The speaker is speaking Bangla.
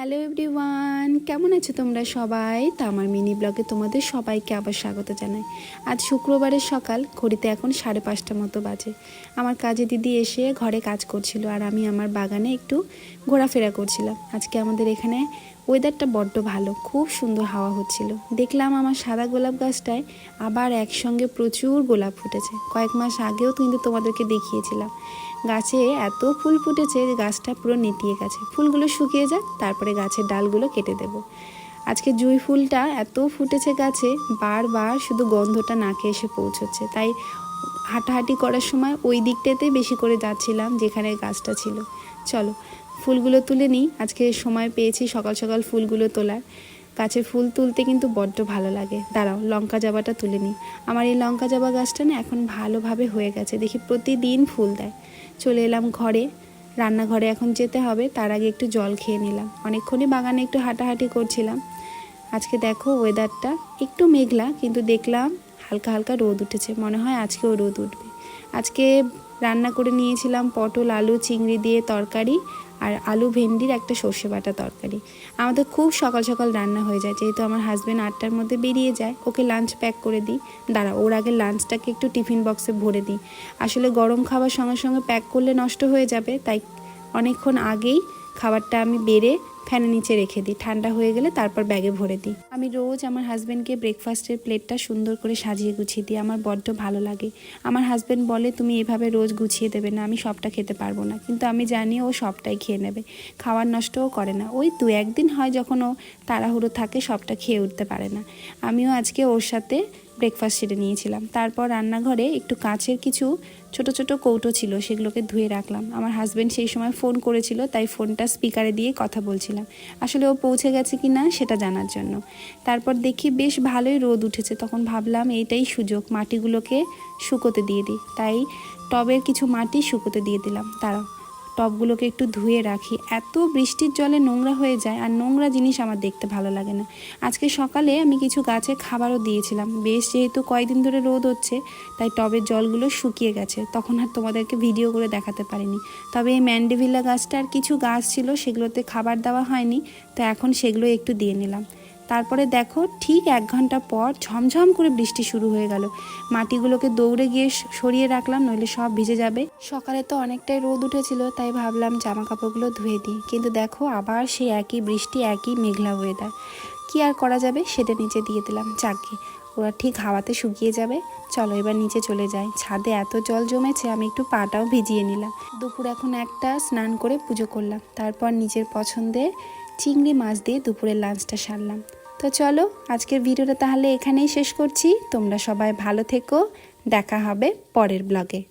হ্যালো এভরিওয়ান, কেমন আছো তোমরা সবাই? তো আমার মিনি ব্লগে তোমাদের সবাইকে আবার স্বাগত জানাই। আজ শুক্রবারের সকাল, ঘড়িতে এখন 5:30 মতো বাজে। আমার কাজে দিদি এসে ঘরে কাজ করছিল আর আমি আমার বাগানে একটু ঘোরাফেরা করছিলাম। আজকে আমাদের এখানে ওয়েদারটা বড্ড ভালো, খুব সুন্দর হাওয়া হচ্ছিল। দেখলাম আমার সাদা গোলাপ গাছটায় আবার একসঙ্গে প্রচুর গোলাপ ফুটেছে। কয়েক মাস আগেও কিন্তু তোমাদেরকে দেখিয়েছিলাম। গাছে এত ফুল ফুটেছে যে গাছটা পুরো নেতিয়ে গেছে। ফুলগুলো শুকিয়ে যাক, তারপরে গাছের ডালগুলো কেটে দেব। আজকে জুঁই ফুলটা এত ফুটেছে গাছে, বারবার শুধু গন্ধটা নাকে এসে পৌঁছচ্ছে। তাই হাঁটাহাঁটি করার সময় ওই দিকটাতেই বেশি করে যাচ্ছিলাম যেখানে গাছটা ছিল। চলো ফুলগুলো তুলে নিই, আজকে সময় পেয়েছি সকাল সকাল ফুলগুলো তোলার। গাছে ফুল তুলতে কিন্তু বড্ড ভালো লাগে। দাঁড়াও লঙ্কা জবাটা তুলে নিই। আমার এই লঙ্কা জবা গাছটা না এখন ভালোভাবে হয়ে গেছে, দেখি প্রতিদিন ফুল দেয়। চলে এলাম ঘরে, রান্নাঘরে এখন যেতে হবে, তার আগে একটু জল খেয়ে নিলাম। অনেকক্ষণই বাগানে একটু হাঁটাহাঁটি করছিলাম। আজকে দেখো ওয়েদারটা একটু মেঘলা, কিন্তু দেখলাম হালকা হালকা রোদ উঠেছে, মনে হয় আজকেও রোদ উঠবে। আজকে রান্না করে নিয়েছিলাম পটল আলু চিংড়ি দিয়ে তরকারি আর আলু ভেন্ডির একটা সর্ষে বাটা তরকারি। আমাদের খুব সকাল সকাল রান্না হয়ে যায়, যেহেতু আমার হাজব্যান্ড 8টার মধ্যে বেরিয়ে যায়। ওকে লাঞ্চ প্যাক করে দিই। ওর আগে লাঞ্চটাকে একটু টিফিন বক্সে ভরে দিই। আসলে গরম খাবার সঙ্গে সঙ্গে প্যাক করলে নষ্ট হয়ে যাবে, তাই অনেকক্ষণ আগেই খাবারটা আমি বেড়ে ফ্যানের নিচে রেখে দিই। ঠান্ডা হয়ে গেলে তারপর ব্যাগে ভরে দিই। আমি রোজ আমার হাজব্যান্ডকে ব্রেকফাস্টের প্লেটটা সুন্দর করে সাজিয়ে গুছিয়ে দিই, আমার বড্ড ভালো লাগে। আমার হাজব্যান্ড বলে তুমি এভাবে রোজ গুছিয়ে দেবে না, আমি সবটা খেতে পারবো না। কিন্তু আমি জানি ও সবটাই খেয়ে নেবে, খাওয়ার নষ্টও করে না। ওই 2-1 দিন হয় যখন ও তাড়াহুড়ো থাকে, সবটা খেয়ে উঠতে পারে না। আমিও আজকে ওর সাথে ব্রেকফাস্ট সেরে নিয়েছিলাম। তারপর রান্নাঘরে একটু কাঁচের কিছু ছোট ছোট কৌটো ছিল, সেগুলোকে ধুয়ে রাখলাম। আমার হাজব্যান্ড সেই সময় ফোন করেছিল, তাই ফোনটা স্পিকারে দিয়ে কথা বলছিলাম, আসলে ও পৌঁছে গেছে কি না সেটা জানার জন্য। তারপর দেখি বেশ ভালোই রোদ উঠেছে, তখন ভাবলাম এইটাই সুযোগ, মাটিগুলোকে শুকোতে দিয়ে দিই। তাই টবের কিছু মাটি শুকোতে দিয়ে দিলাম। তারাও টবগুলোকে একটু ধুয়ে রাখি, এত বৃষ্টির জলে নোংরা হয়ে যায়, আর নোংরা জিনিস আমার দেখতে ভালো লাগে না। আজকে সকালে আমি কিছু গাছে খাবারও দিয়েছিলাম। বেশ যেহেতু কয়েকদিন ধরে রোদ হচ্ছে, তাই টবের জলগুলো শুকিয়ে গেছে, তখন আর তোমাদেরকে ভিডিও করে দেখাতে পারিনি। তবে এই ম্যান্ডেভিলা গাছটা আর কিছু গাছ ছিল, সেগুলোতে খাবার দেওয়া হয়নি, তো এখন সেগুলো একটু দিয়ে নিলাম। তারপরে দেখো ঠিক 1 ঘন্টা পর ঝমঝম করে বৃষ্টি শুরু হয়ে গেল। মাটিগুলোকে দৌড়ে গিয়ে সরিয়ে রাখলাম, নইলে সব ভিজে যাবে। সকালে তো অনেকটাই রোদ উঠেছিল, তাই ভাবলাম জামা কাপড়গুলো ধুয়ে দিই, কিন্তু দেখো আবার সেই একই বৃষ্টি, একই মেঘলা ওয়েদার। কি আর করা যাবে, সেটা নিচে দিয়ে দিলাম। যাকে ওরা ঠিক হাওয়াতে শুকিয়ে যাবে। চলো এবার নিচে চলে যাই। ছাদে এত জল জমেছে, আমি একটু পাটাও ভিজিয়ে নিলাম। দুপুর এখন 1টা, স্নান করে পুজো করলাম। তারপর নিজের পছন্দের চিংড়ি মাছ দিয়ে দুপুরের লাঞ্চটা সারলাম। তো চলো আজকের ভিডিওটা তাহলে এখানেই শেষ করছি। তোমরা সবাই ভালো থেকো, দেখা হবে পরের ব্লগে।